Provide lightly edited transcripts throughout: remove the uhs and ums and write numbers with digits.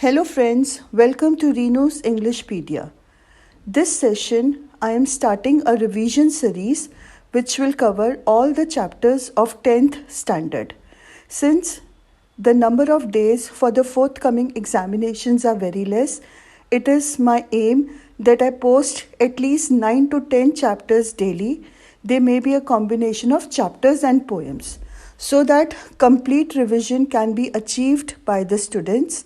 Hello friends, welcome to Reno's Englishpedia. This session I am starting a revision series which will cover all the chapters of 10th standard. Since the number of days for the forthcoming examinations are very less, it is my aim that I post at least 9 to 10 chapters daily. They may be a combination of chapters and poems so that complete revision can be achieved by the students.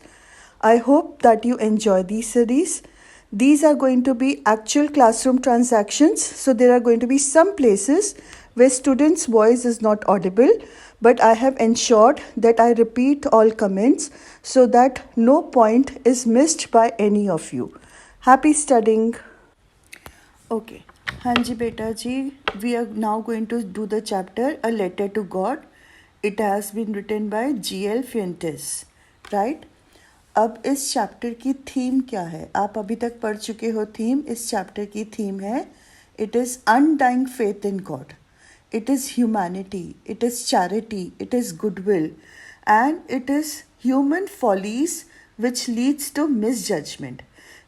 I hope that you enjoy these series. These are going to be actual classroom transactions, so there are going to be some places where students' voice is not audible, but I have ensured that I repeat all comments so that no point is missed by any of you. Happy studying. Okay. Hanji beta ji, we are now going to do the chapter A Letter to God. It has been written by G.L. Fuentes, right? अब इस chapter की theme क्या है? आप अभी तक पढ़ चुके हो थीम. इस चैप्टर की थीम है it is undying faith in God, it is humanity, it is charity, it is goodwill and it is human follies which leads to misjudgement.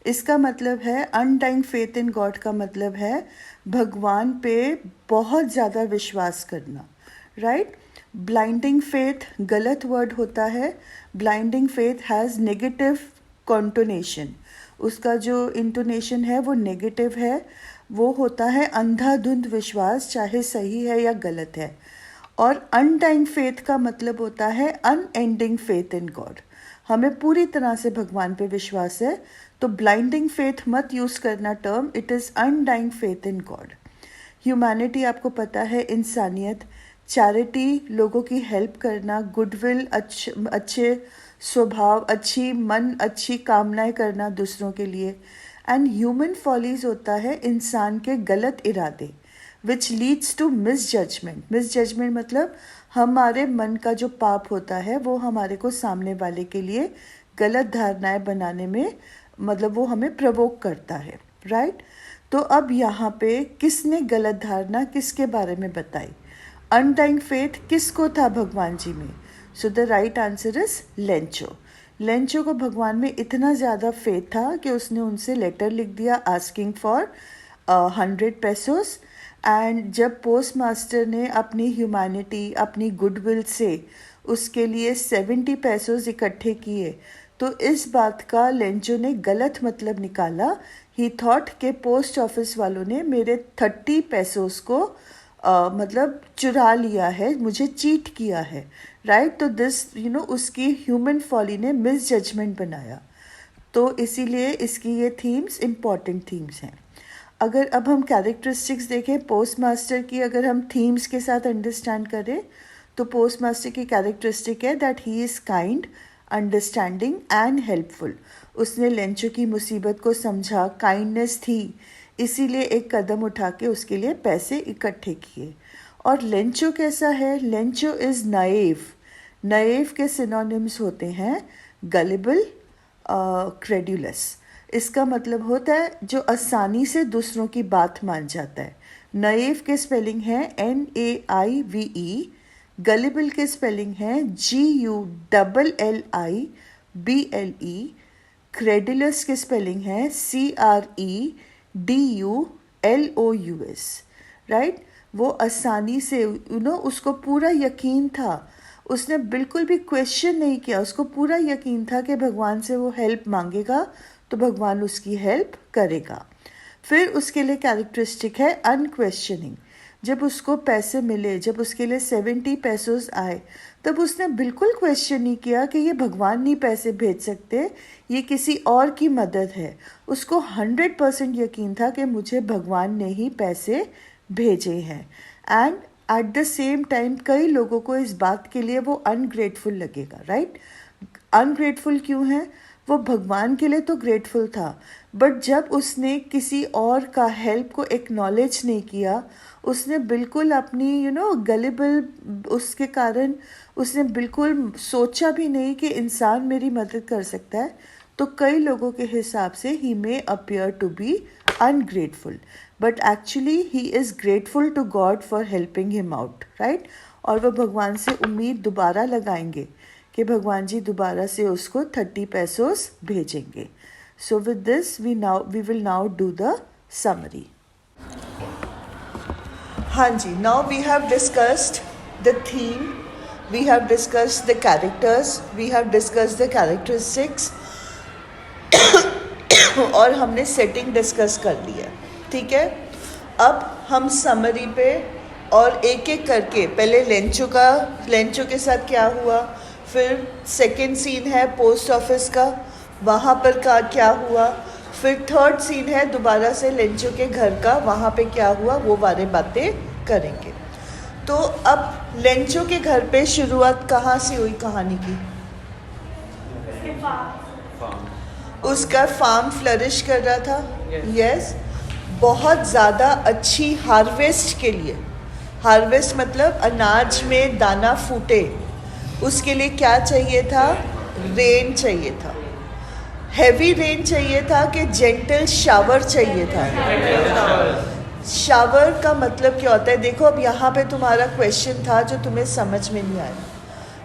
इसका मतलब है अनडाइंग फेथ इन गॉड का मतलब है भगवान पे बहुत ज़्यादा विश्वास करना, राइट? ब्लाइंडिंग फेथ गलत वर्ड होता है. Blinding faith has negative connotation. उसका जो इंटोनेशन है वो नेगेटिव है. वो होता है अंधाधुंध विश्वास, चाहे सही है या गलत है. और अनडाइंग फेथ का मतलब होता है अनएंडिंग फेथ इन गॉड. हमें पूरी तरह से भगवान पे विश्वास है. तो ब्लाइंडिंग फेथ मत यूज़ करना term. It is undying faith in God. Humanity आपको पता है इंसानियत. चैरिटी लोगों की हेल्प करना. गुडविल अच्छे स्वभाव, अच्छी मन, अच्छी कामनाएं करना दूसरों के लिए. एंड ह्यूमन फॉलीज होता है इंसान के गलत इरादे which leads to misjudgement. Misjudgement मतलब हमारे मन का जो पाप होता है वो हमारे को सामने वाले के लिए गलत धारणाएं बनाने में मतलब वो हमें प्रवोक करता है, राइट? तो अब यहाँ पे किसने गलत धारणा किसके बारे में बताई? अनडाइंग फेथ किसको था भगवान जी में? So the right answer is Lencho. Lencho को भगवान में इतना ज़्यादा फेथ था कि उसने उनसे लेटर लिख दिया आस्किंग फॉर 100 pesos. एंड जब पोस्ट मास्टर ने अपनी ह्यूमैनिटी, अपनी गुडविल से उसके लिए 70 pesos इकट्ठे किए तो इस बात का लेंचो ने गलत मतलब निकाला. ही थॉट के पोस्ट ऑफिस वालों ने मेरे 30 pesos को मतलब चुरा लिया है, मुझे चीट किया है, राइट? तो दिस उसकी ह्यूमन फॉली ने मिस जजमेंट बनाया. तो इसीलिए इसकी ये थीम्स इम्पॉर्टेंट थीम्स हैं. अगर अब हम कैरेक्टरिस्टिक्स देखें पोस्ट मास्टर की, अगर हम थीम्स के साथ अंडरस्टैंड करें तो पोस्ट मास्टर की कैरेक्टरिस्टिक है that he is kind, understanding and helpful. उसने लेंचो की मुसीबत को समझा, काइंडनेस थी, इसीलिए एक कदम उठा के उसके लिए पैसे इकट्ठे किए. और लेंचो कैसा है? Lencho is naive. नाइव के सिनोनिम्स होते हैं गलिबल, क्रेडुलस. इसका मतलब होता है जो आसानी से दूसरों की बात मान जाता है. नाइव के स्पेलिंग है NAIVE. गलिबल के स्पेलिंग है GULLIBLE. क्रेडुलस के स्पेलिंग है CREDULOUS, राइट? वो आसानी से उसको पूरा यकीन था. उसने बिल्कुल भी क्वेश्चन नहीं किया. उसको पूरा यकीन था कि भगवान से वो हेल्प मांगेगा तो भगवान उसकी हेल्प करेगा. फिर उसके लिए कैरेक्टरिस्टिक है अनक्वेश्चनिंग. जब उसको पैसे मिले, जब उसके लिए 70 pesos आए, तब उसने बिल्कुल क्वेश्चन नहीं किया कि ये भगवान नहीं पैसे भेज सकते, ये किसी और की मदद है. उसको 100% यकीन था कि मुझे भगवान ने ही पैसे भेजे हैं. And at the same time कई लोगों को इस बात के लिए वो अनग्रेटफुल लगेगा, राइट? अनग्रेटफुल क्यों है? वो भगवान के लिए तो ग्रेटफुल था, बट जब उसने किसी और का हेल्प को एक्नॉलेज नहीं किया, उसने बिल्कुल अपनी गलिबल उसके कारण उसने बिल्कुल सोचा भी नहीं कि इंसान मेरी मदद कर सकता है. तो कई लोगों के हिसाब से he may appear to be ungrateful, but actually he is grateful to God for helping him out, right? और वह भगवान से उम्मीद दोबारा लगाएंगे कि भगवान जी दोबारा से उसको 30 पैसोस भेजेंगे. So with this we will now do the summary. हाँ जी, now we have discussed the theme, we have discussed the characters, we have discussed the characteristics और हमने सेटिंग डिस्कस कर ली है. ठीक है, अब हम समरी पे और एक एक करके, पहले लेंचो के साथ क्या हुआ, फिर सेकेंड सीन है पोस्ट ऑफिस का, वहाँ पर क्या हुआ, फिर थर्ड सीन है दोबारा से लेंचो के घर का, वहाँ पे क्या हुआ, वो बारे बातें करेंगे. तो अब लेंचो के घर पे शुरुआत कहाँ से हुई कहानी की? उसका फार्म फ्लरिश कर रहा था. यस. बहुत ज़्यादा अच्छी हार्वेस्ट के लिए, हार्वेस्ट मतलब अनाज में दाना फूटे, उसके लिए क्या चाहिए था? रेन चाहिए था. हैवी रेन चाहिए था कि जेंटल शावर चाहिए था? शावर का मतलब क्या होता है? देखो अब यहाँ पे तुम्हारा क्वेश्चन था जो तुम्हें समझ में नहीं आया.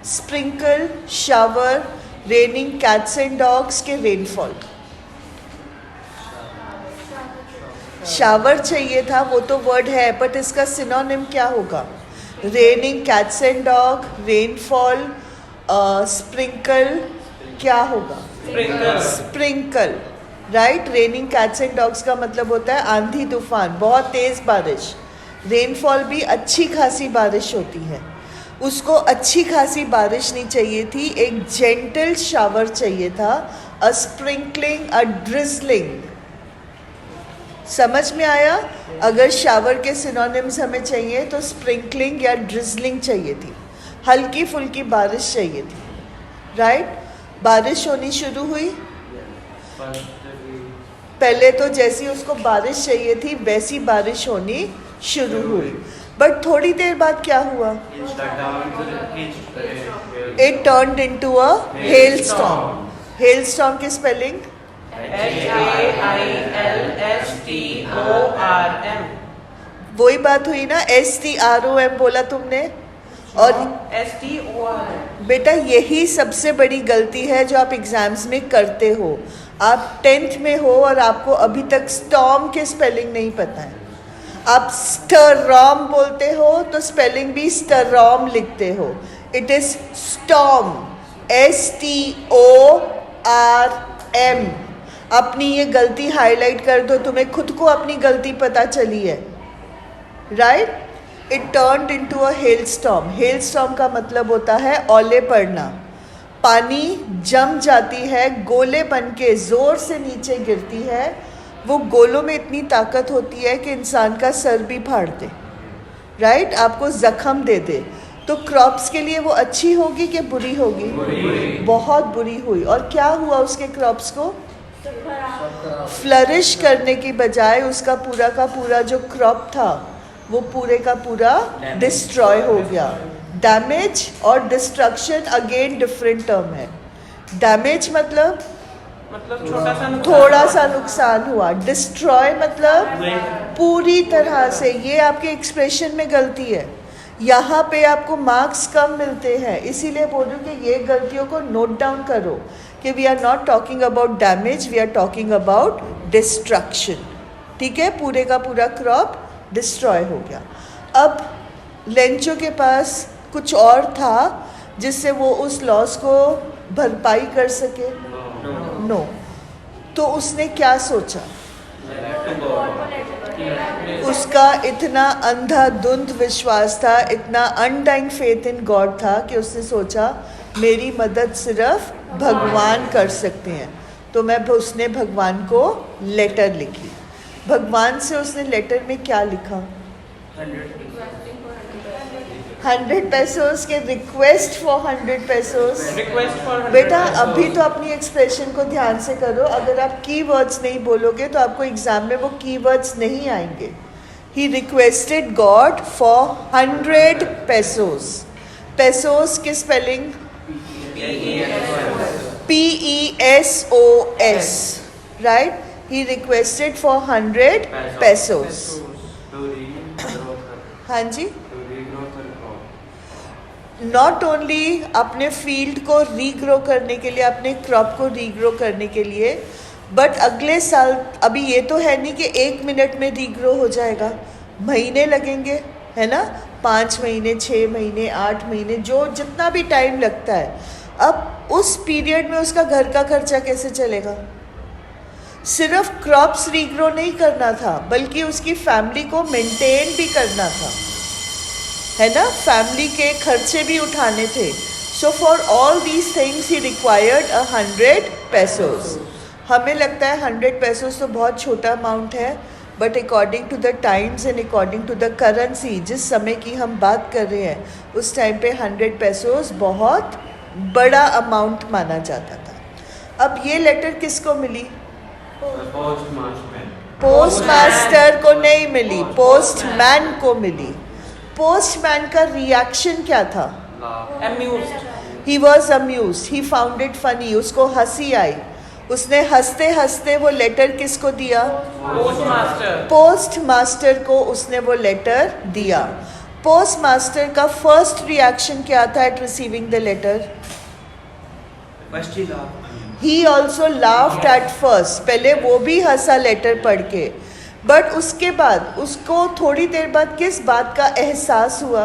Sprinkle, shower, raining cats and dogs के रेनफॉल. शावर चाहिए था, वो तो वर्ड है, बट इसका सिनोनिम क्या होगा? Raining cats and dog, rainfall, sprinkle, क्या होगा? Sprinkle. Right. Raining cats and dogs का मतलब होता है आंधी तूफान, बहुत तेज़ बारिश. रेनफॉल भी अच्छी खासी बारिश होती है. उसको अच्छी खासी बारिश नहीं चाहिए थी, एक जेंटल शावर चाहिए था, अ स्प्रिंकलिंग, अ ड्रिजलिंग. समझ में आया? अगर शावर के सिनोनिम्स हमें चाहिए तो स्प्रिंकलिंग या ड्रिजलिंग चाहिए थी, हल्की फुल्की बारिश चाहिए थी. राइट. बारिश होनी शुरू हुई. पहले तो जैसी उसको बारिश चाहिए थी वैसी बारिश होनी शुरू हुई, बट थोड़ी देर बाद क्या हुआ? It turned into a hello storm. Hello storm की स्पेलिंग? HAILSTORM. वही बात हुई ना, STROM बोला तुमने, और STORM. बेटा यही सबसे बड़ी गलती है जो आप एग्जाम्स में करते हो. आप 10th में हो और आपको अभी तक स्टॉर्म के स्पेलिंग नहीं पता है. आप स्टरॉम बोलते हो तो स्पेलिंग भी स्टरॉम लिखते हो. It is storm, STORM. अपनी ये गलती हाईलाइट कर दो, तुम्हें खुद को अपनी गलती पता चली है. Right. It turned into a hello storm. Hello storm का मतलब होता है ओले पड़ना. पानी जम जाती है, गोले बन के ज़ोर से नीचे गिरती है. वो गोलों में इतनी ताकत होती है कि इंसान का सर भी फाड़ दे. राइट. आपको ज़ख्म दे दे. तो क्रॉप्स के लिए वो अच्छी होगी कि बुरी होगी? बहुत बुरी हुई. और क्या हुआ उसके क्रॉप्स को? फ्लरिश करने की बजाय उसका पूरा का पूरा जो क्रॉप था वो पूरे का पूरा डिस्ट्रॉय हो गया. डैमेज और डिस्ट्रक्शन अगेन डिफरेंट टर्म है. डैमेज मतलब थोड़ा सा नुकसान हुआ. डिस्ट्रॉय मतलब पूरी तरह से. ये आपके एक्सप्रेशन में गलती है. यहाँ पे आपको मार्क्स कम मिलते हैं, इसीलिए बोल रही हूँ कि ये गलतियों को नोट डाउन करो कि we are not talking about damage, we are talking about destruction. ठीक है. पूरे का पूरा क्रॉप डिस्ट्रॉय हो गया. अब लेंचो के पास कुछ और था जिससे वो उस लॉस को भरपाई कर सके? नो. तो उसने क्या सोचा? उसका इतना अंधाधुंध विश्वास था, इतना अनडाइंग फेथ इन गॉड था कि उसने सोचा मेरी मदद सिर्फ भगवान कर सकते हैं. तो उसने भगवान को लेटर लिखी. भगवान से उसने लेटर में क्या लिखा? 100 पैसोस के रिक्वेस्ट फॉर 100 पैसोस. बेटा अभी तो अपनी एक्सप्रेशन को ध्यान से करो. अगर आप कीवर्ड्स नहीं बोलोगे तो आपको एग्जाम में वो कीवर्ड्स नहीं आएंगे. He requested God for 100 पैसोस. पैसोस की spelling PESOS. Right. He requested for 100 पैसोस. हाँ जी. नॉट ओनली अपने फील्ड को रीग्रो करने के लिए, अपने क्रॉप को रीग्रो करने के लिए, बट अगले साल, अभी ये तो है नहीं कि 1 मिनट में रीग्रो हो जाएगा, महीने लगेंगे, है ना, 5 महीने, 6 महीने, 8 महीने, जो जितना भी टाइम लगता है। अब उस पीरियड में उसका घर का खर्चा कैसे चलेगा? सिर्फ क्रॉप्स रीग्रो नहीं करना था, बल्कि उसकी फैमिली को मेंटेन भी करना था, है ना, फैमिली के खर्चे भी उठाने थे। So for all these things he required 100 pesos। हमें लगता है 100 pesos तो बहुत छोटा अमाउंट है, but according to the times and according to the currency, जिस समय की हम बात कर रहे हैं, उस टाइम पे 100 pesos बहुत बड़ा अमाउंट माना जाता था। अब ये लेटर किसको मिली? पोस्टमास्टर को नहीं मिली, पोस्टमैन को मिली। पोस्टमैन का रिएक्शन क्या था? He was amused, he found it funny, उसको हंसी आई। उसने हंसते हंसते वो लेटर किसको दिया? पोस्टमास्टर को उसने वो लेटर दिया। पोस्टमास्टर का फर्स्ट रिएक्शन क्या था at receiving the letter? He also laughed at first, पहले वो भी हंसा लेटर पढ़ के, बट उसके बाद उसको थोड़ी देर बाद किस बात का एहसास हुआ?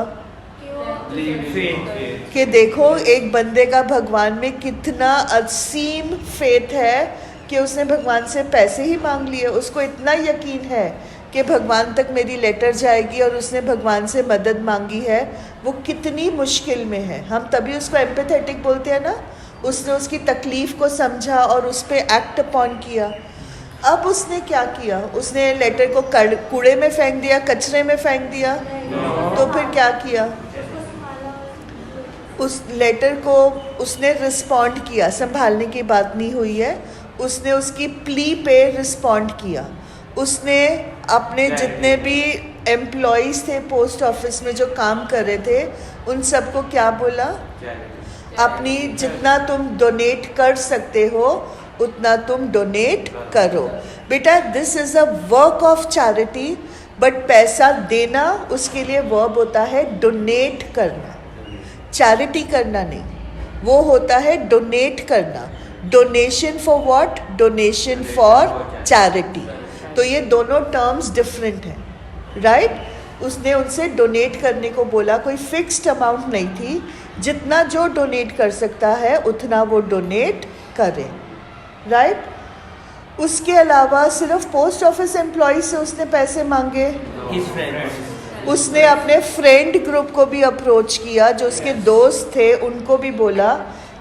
कि देखो एक बंदे का भगवान में कितना असीम फेथ है कि उसने भगवान से पैसे ही मांग लिए। उसको इतना यकीन है कि भगवान तक मेरी लेटर जाएगी और उसने भगवान से मदद मांगी है। वो कितनी मुश्किल में है, हम तभी उसको एम्पैथेटिक बोलते हैं ना। उसने उसकी तकलीफ़ को समझा और उस पर एक्ट अपॉन किया। अब उसने क्या किया? उसने लेटर को कूड़े में फेंक दिया, कचरे में फेंक दिया? तो फिर क्या किया? उस लेटर को उसने रिस्पॉन्ड किया। संभालने की बात नहीं हुई है, उसने उसकी प्ली पे रिस्पॉन्ड किया। उसने अपने जितने भी एम्प्लॉयज़ थे पोस्ट ऑफिस में जो काम कर रहे थे, उन सबको क्या बोला? अपनी जितना तुम डोनेट कर सकते हो उतना तुम डोनेट करो। बेटा this is a work of charity, but पैसा देना उसके लिए वर्ब होता है डोनेट करना, चैरिटी करना नहीं, वो होता है डोनेट करना। Donation for what? Donation for charity. तो ये दोनों टर्म्स डिफरेंट हैं, राइट? उसने उनसे डोनेट करने को बोला, कोई फिक्स्ड अमाउंट नहीं थी, जितना जो डोनेट कर सकता है उतना वो डोनेट करे, राइट? उसके अलावा सिर्फ पोस्ट ऑफिस एम्प्लॉय से उसने पैसे मांगे? उसने अपने फ्रेंड ग्रुप को भी अप्रोच किया, जो उसके दोस्त थे उनको भी बोला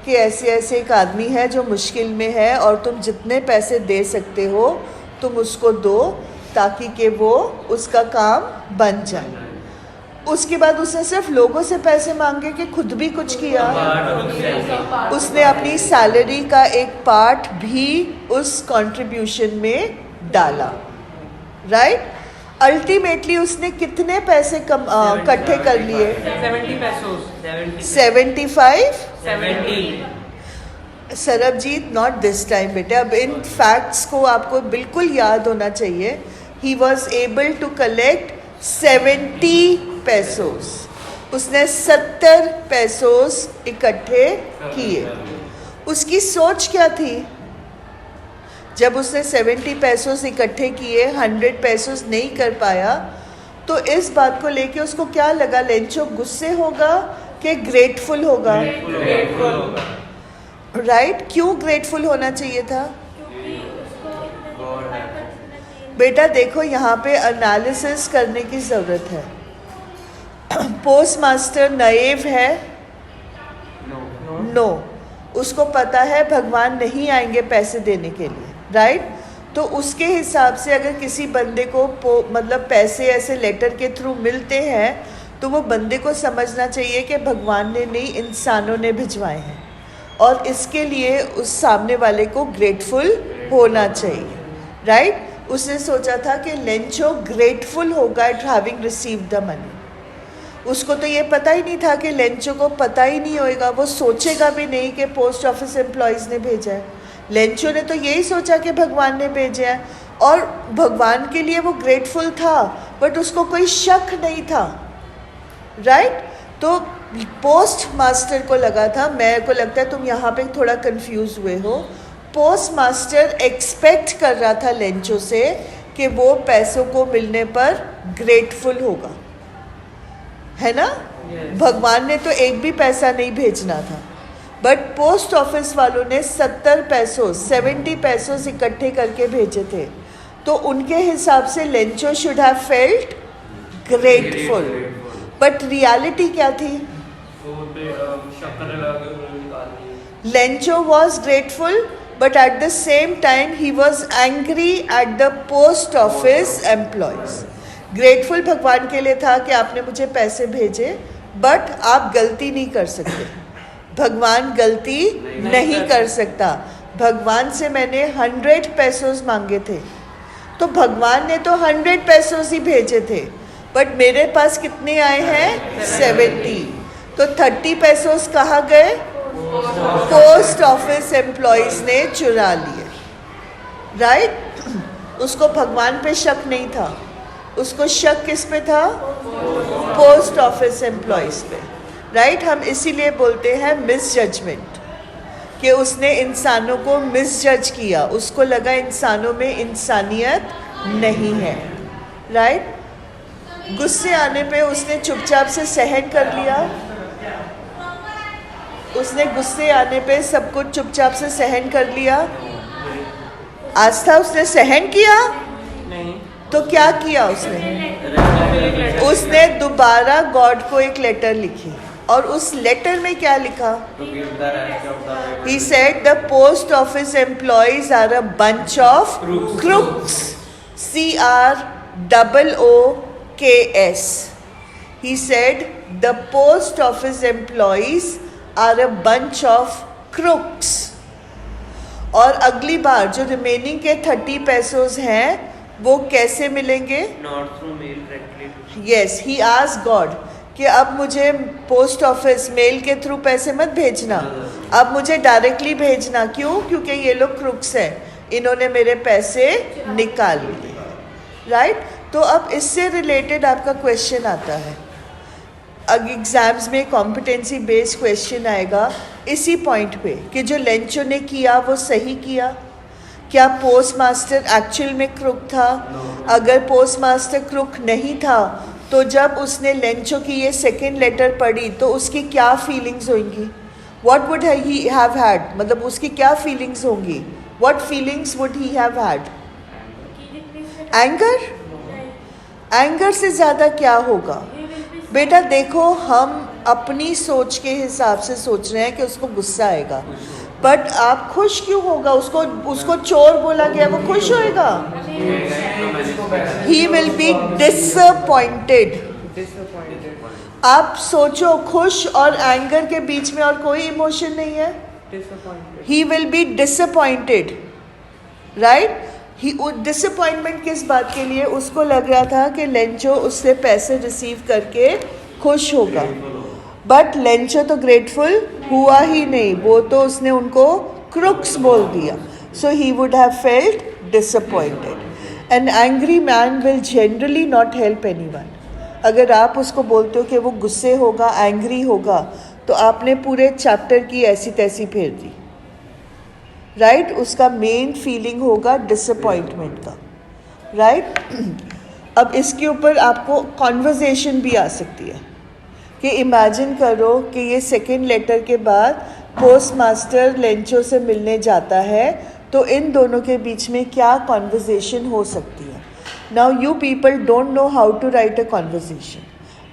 कि ऐसे ऐसे एक आदमी है जो मुश्किल में है और तुम जितने पैसे दे सकते हो तुम उसको दो, ताकि कि वो उसका काम बन जाए। उसके बाद उसने सिर्फ लोगों से पैसे मांगे कि खुद भी कुछ किया? उसने अपनी सैलरी का एक पार्ट भी उस कंट्रीब्यूशन में डाला, राइट? अल्टीमेटली उसने कितने पैसे इकट्ठे कर लिए? 75? 70। सरबजीत, नॉट दिस टाइम बेटे, अब इन फैक्ट्स को आपको बिल्कुल याद होना चाहिए। He was able to collect 70 pesos। उसने 70 pesos इकट्ठे किए। उसकी सोच क्या थी? जब उसने 70 pesos इकट्ठे किए, 100 pesos नहीं कर पाया, तो इस बात को लेके उसको क्या लगा? लेंचो गुस्से होगा कि ग्रेटफुल होगा? राइट? क्यों ग्रेटफुल होना चाहिए था? बेटा देखो यहाँ पे एनालिसिस करने की ज़रूरत है। पोस्टमास्टर नाइव है? नो। उसको पता है भगवान नहीं आएंगे पैसे देने के लिए, राइट? तो उसके हिसाब से अगर किसी बंदे को मतलब पैसे ऐसे लेटर के थ्रू मिलते हैं तो वो बंदे को समझना चाहिए कि भगवान ने नहीं, इंसानों ने भिजवाए हैं, और इसके लिए उस सामने वाले को ग्रेटफुल होना चाहिए, राइट? उसने सोचा था कि लेंचो ग्रेटफुल होगा eight having received the money. उसको तो ये पता ही नहीं था कि लेंचो को पता ही नहीं होएगा, वो सोचेगा भी नहीं कि पोस्ट ऑफिस एम्प्लॉयज़ ने भेजा है। लेंचो ने तो यही सोचा कि भगवान ने भेजा है, और भगवान के लिए वो ग्रेटफुल था, बट उसको कोई शक नहीं था, राइट? तो पोस्ट मास्टर को लगा था, मेरे को लगता है तुम यहाँ पे थोड़ा कंफ्यूज हुए हो, पोस्ट मास्टर एक्सपेक्ट कर रहा था लेंचो से कि वो पैसों को मिलने पर ग्रेटफुल होगा, है ना? भगवान ने तो एक भी पैसा नहीं भेजना था, बट पोस्ट ऑफिस वालों ने 70 पैसों इकट्ठे करके भेजे थे, तो उनके हिसाब से Lencho should have felt grateful, but reality क्या थी? Lencho was grateful, but at the same time he was angry at the post office employees. Grateful भगवान के लिए था कि आपने मुझे पैसे भेजे, but आप गलती नहीं कर सकते, भगवान गलती नहीं कर सकता। भगवान से मैंने 100 पैसों मांगे थे, तो भगवान ने तो 100 पैसों ही भेजे थे, बट मेरे पास कितने आए हैं? 70। तो 30 पैसों कहाँ गए? पोस्ट ऑफिस एम्प्लॉयज ने चुरा लिए, राइट? उसको भगवान पे शक नहीं था, उसको शक किस पे था? पोस्ट ऑफिस एम्प्लॉयज पे, राइट? हम इसीलिए बोलते हैं मिस जजमेंट, कि उसने इंसानों को मिस जज किया, उसको लगा इंसानों में इंसानियत नहीं है, राइट? गुस्से आने पे उसने चुपचाप से सहन कर लिया, उसने गुस्से आने पे सब कुछ चुपचाप से सहन कर लिया। आस्था उसने सहन किया? नहीं। तो क्या किया उसने? उसने दोबारा गॉड को एक लेटर लिखी, और उस लेटर में क्या लिखा? He said the post office employees are a bunch of crooks. CROOKS. He said the post office employees are a bunch of crooks. और अगली बार जो रिमेनिंग के 30 पैसों हैं वो कैसे मिलेंगे? Not through mail directly. Yes, he asked God कि अब मुझे पोस्ट ऑफिस मेल के थ्रू पैसे मत भेजना, अब मुझे डायरेक्टली भेजना। क्यों? क्योंकि ये लोग क्रुक्स हैं, इन्होंने मेरे पैसे निकाल लिए, राइट? तो अब इससे रिलेटेड आपका क्वेश्चन आता है, एग्जाम्स में कॉम्पिटेंसी बेस्ड क्वेश्चन आएगा इसी पॉइंट पे कि जो लेंचो ने किया वो सही किया। क्या पोस्ट मास्टर एक्चुअल में क्रुक था? अगर पोस्ट मास्टर क्रुक नहीं था तो जब उसने लेंचो की ये सेकेंड लेटर पढ़ी तो उसकी क्या फीलिंग्स होंगी? What would he have had, मतलब उसकी क्या फीलिंग्स होंगी? What feelings would he have had? Anger? Anger से ज़्यादा क्या होगा? बेटा देखो, हम अपनी सोच के हिसाब से सोच रहे हैं कि उसको गुस्सा आएगा, बट आप खुश क्यों होगा? उसको चोर बोला गया, वो खुश होएगा? He will be disappointed. आप सोचो, खुश और एंगर के बीच में और कोई इमोशन नहीं है। He will be disappointed, right? Disappointment किस बात के लिए? उसको लग रहा था कि लेंचो उससे पैसे रिसीव करके खुश होगा, बट लेंचो तो ग्रेटफुल हुआ ही नहीं, वो तो उसने उनको क्रुक्स बोल दिया। So he would have felt disappointed. An angry man will generally not help anyone. अगर आप उसको बोलते हो कि वो गुस्से होगा, एंग्री होगा, तो आपने पूरे चैप्टर की ऐसी तैसी फेर दी, राइट? उसका मेन फीलिंग होगा डिसअपॉइंटमेंट का, राइट? अब इसके ऊपर आपको कॉन्वर्जेशन भी आ सकती है कि इमेजिन करो कि ये सेकेंड लेटर के बाद पोस्ट मास्टर लेंचो से मिलने जाता है, तो इन दोनों के बीच में क्या कॉन्वर्जेशन हो सकती है? Now you people don't know how to write a conversation.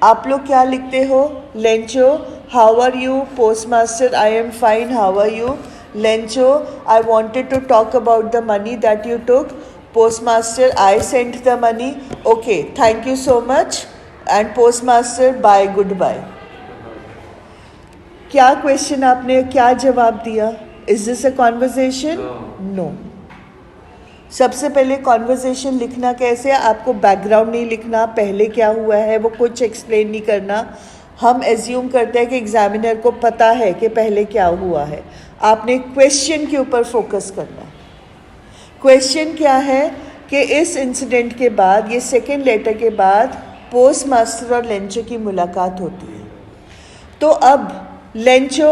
आप लोग क्या लिखते हो? Lencho, how are you? Postmaster, I am fine, how are you? Lencho, I wanted to talk about the money that you took. Postmaster, I sent the money. Okay, thank you so much. And postmaster, bye, goodbye. क्या question आपने क्या जवाब दिया? Is this a conversation? No. सबसे पहले conversation लिखना कैसे? आपको बैकग्राउंड नहीं लिखना, पहले क्या हुआ है वो कुछ एक्सप्लेन नहीं करना। हम एज्यूम करते हैं कि एग्जामिनर को पता है कि पहले क्या हुआ है। आपने क्वेश्चन के ऊपर फोकस करना। क्वेश्चन क्या है कि इस इंसिडेंट के बाद, ये सेकेंड लेटर के बाद, पोस्ट मास्टर और लेंचो की मुलाकात होती है। तो अब लेंचो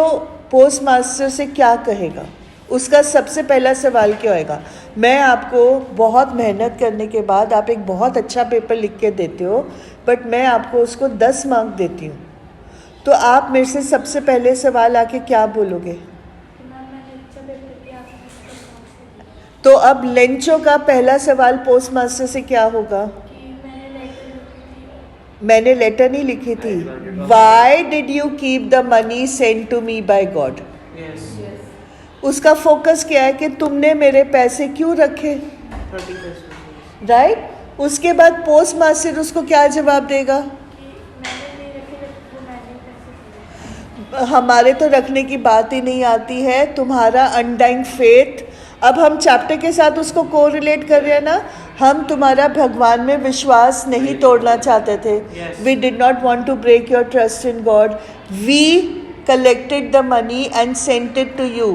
पोस्ट मास्टर से क्या कहेगा, उसका सबसे पहला सवाल क्या होगा? मैं आपको बहुत मेहनत करने के बाद आप एक बहुत अच्छा पेपर लिख के देते हो, बट मैं आपको उसको 10 मार्क देती हूँ, तो आप मेरे से सबसे पहले सवाल आके क्या बोलोगे? तो अब लेंचो का पहला सवाल पोस्ट मास्टर से क्या होगा? मैंने लेटर नहीं लिखी थी. Why did you keep the money send to me by God? Yes. उसका फोकस क्या है कि तुमने मेरे पैसे क्यों रखे, 30%. राइट? उसके बाद पोस्ट मास्टर उसको क्या जवाब देगा? हमारे तो रखने की बात ही नहीं आती है, तुम्हारा अनडाइंग फेथ. अब हम चैप्टर के साथ उसको कोरिलेट कर रहे हैं ना. हम तुम्हारा भगवान में विश्वास नहीं तोड़ना चाहते थे. Yes. We did not want to break your trust in God. We collected the money and sent it to you,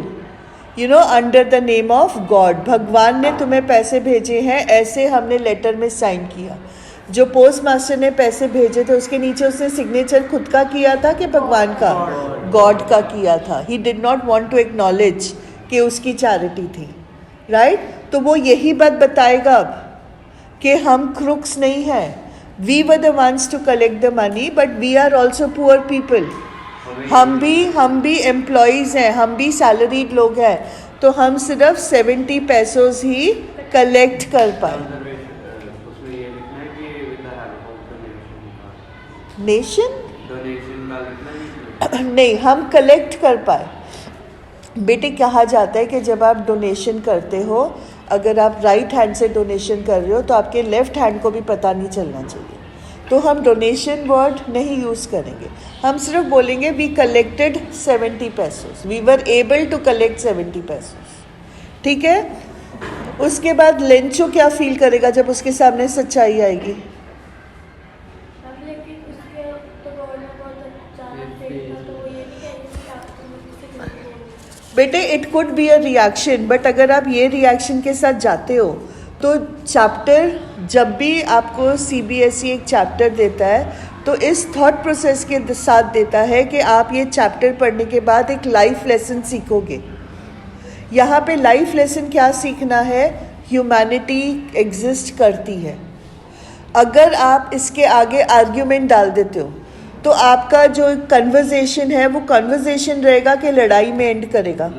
you know, under the name of God. भगवान ने तुम्हें पैसे भेजे हैं, ऐसे हमने लेटर में साइन किया. जो पोस्ट मास्टर ने पैसे भेजे थे उसके नीचे उसने सिग्नेचर खुद का किया था कि भगवान का? गॉड का किया था. He did not want to acknowledge कि उसकी चैरिटी थी, राइट? तो वो यही बात बताएगा अब कि हम क्रुक्स नहीं हैं. We were the ones to collect the money, but we are also poor people. हम भी एम्प्लॉयज़ हैं, हम भी सैलरीड लोग हैं, तो हम सिर्फ 70 पैसों ही कलेक्ट कर पाए. उसमें ये लिखना है कि with the help of donation का. नेशन Donation का लिखना है. नहीं, हम कलेक्ट कर पाए. बेटे, कहा जाता है कि जब आप डोनेशन करते हो, अगर आप राइट हैंड से डोनेशन कर रहे हो तो आपके लेफ्ट हैंड को भी पता नहीं चलना चाहिए. तो हम डोनेशन वर्ड नहीं यूज़ करेंगे, हम सिर्फ बोलेंगे we collected 70 pesos, we were able to collect 70 pesos. ठीक है? उसके बाद लेंचो क्या फील करेगा जब उसके सामने सच्चाई आएगी? बेटे, it could be a reaction, but अगर आप ये रिएक्शन के साथ जाते हो तो चैप्टर, जब भी आपको सीबीएसई एक चैप्टर देता है तो इस थॉट प्रोसेस के साथ देता है कि आप ये चैप्टर पढ़ने के बाद एक लाइफ लेसन सीखोगे. यहाँ पे लाइफ लेसन क्या सीखना है? ह्यूमैनिटी एग्जिस्ट करती है. अगर आप इसके आगे आर्ग्यूमेंट डाल देते हो तो आपका जो कन्वर्जेशन है वो कन्वर्जेशन रहेगा कि लड़ाई में एंड करेगा.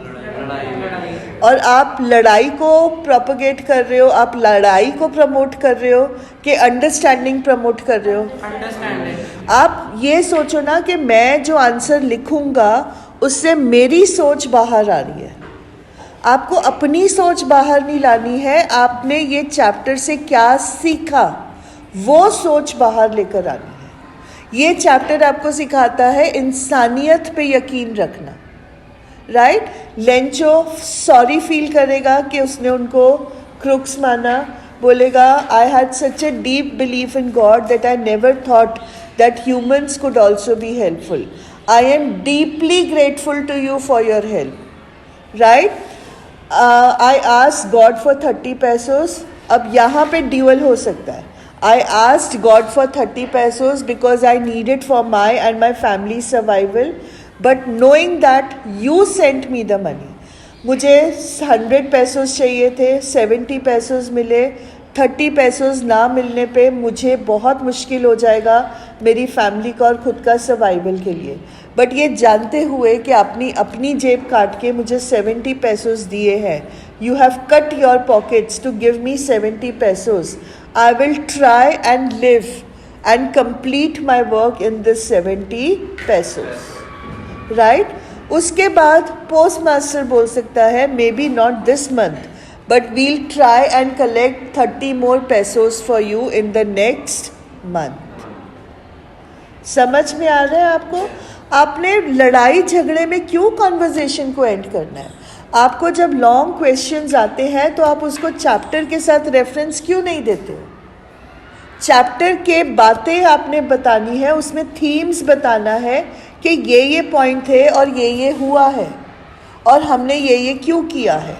और आप लड़ाई को प्रोपोगेट कर रहे हो, आप लड़ाई को प्रमोट कर रहे हो कि अंडरस्टैंडिंग प्रमोट कर रहे हो? अंडरस्टैंडिंग. आप ये सोचो ना कि मैं जो आंसर लिखूंगा उससे मेरी सोच बाहर आ रही है. आपको अपनी सोच बाहर नहीं लानी है, आपने ये चैप्टर से क्या सीखा वो सोच बाहर लेकर आनी है. ये चैप्टर आपको सिखाता है इंसानियत पे यकीन रखना, राइट? लेंचो सॉरी फील करेगा कि उसने उनको क्रुक्स माना. बोलेगा I had such a deep belief in God that I never thought that humans could also be helpful. I am deeply grateful to you for your help, right? I asked God for 30 pesos. अब यहाँ पे dual हो सकता है. I asked God for 30 pesos because I need it for my and my family's survival. But knowing that you sent me the money, मुझे 100 पैसोस चाहिए थे, 70 पैसोस मिले. 30 पैसोस ना मिलने पे मुझे बहुत मुश्किल हो जाएगा मेरी फैमिली का और ख़ुद का सर्वाइवल के लिए. बट ये जानते हुए कि अपनी जेब काट के मुझे 70 पैसोस दिए हैं, you have cut your pockets to give me 70 pesos. I will try and live and complete my work in this 70 pesos, right? उसके बाद पोस्ट मास्टर बोल सकता है may be not this month but we'll try and collect 30 more pesos for you in the next month. समझ में आ रहा है आपको? आपने लड़ाई झगड़े में क्यों कॉन्वर्जेशन को एंड करना है? आपको जब लॉन्ग क्वेश्चंस आते हैं तो आप उसको चैप्टर के साथ रेफरेंस क्यों नहीं देते हो? चैप्टर के बातें आपने बतानी है, उसमें थीम्स बताना है कि ये पॉइंट थे और ये हुआ है और हमने ये क्यों किया है.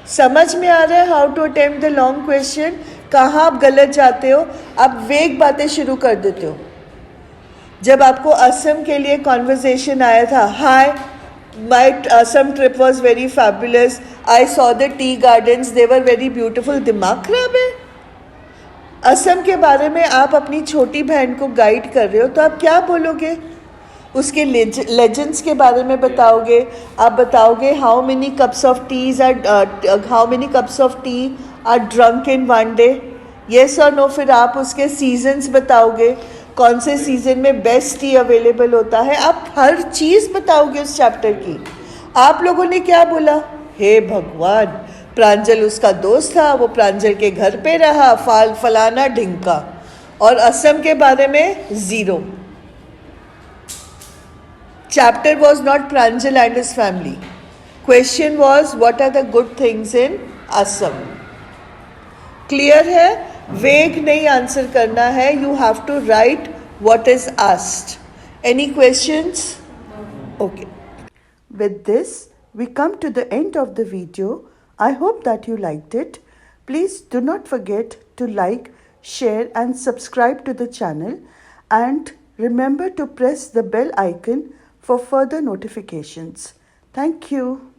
समझ में आ रहा है how to attempt the long question? कहाँ आप गलत जाते हो? आप वेग बातें शुरू कर देते हो जब आपको असम के लिए कॉन्वर्जेशन आया था, hi my Assam trip was very fabulous, I saw the tea gardens, they were very beautiful, दिमाग खराब है? असम के बारे में आप अपनी छोटी बहन को गाइड कर रहे हो तो आप क्या बोलोगे? उसके लेजेंड्स के बारे में बताओगे, आप बताओगे how many cups of T R drunk in one day, yes और नो? फिर आप उसके सीजन्स बताओगे, कौन से सीजन में बेस्ट टी अवेलेबल होता है, आप हर चीज़ बताओगे उस चैप्टर की। आप लोगों ने क्या बोला? हे भगवान, प्रांजल उसका दोस्त था, वो प्रांजल के घर पे रहा, फलाना ढिंका, और असम के बारे में zero. Chapter was not Pranjal and his family. Question was, what are the good things in Assam? Clear है? Vague नहीं आंसर करना है. You have to write what is asked. Any questions? Okay. With this, we come to the end of the video. I hope that you liked it. Please do not forget to like, share and subscribe to the channel, and remember to press the bell icon for further notifications. Thank you.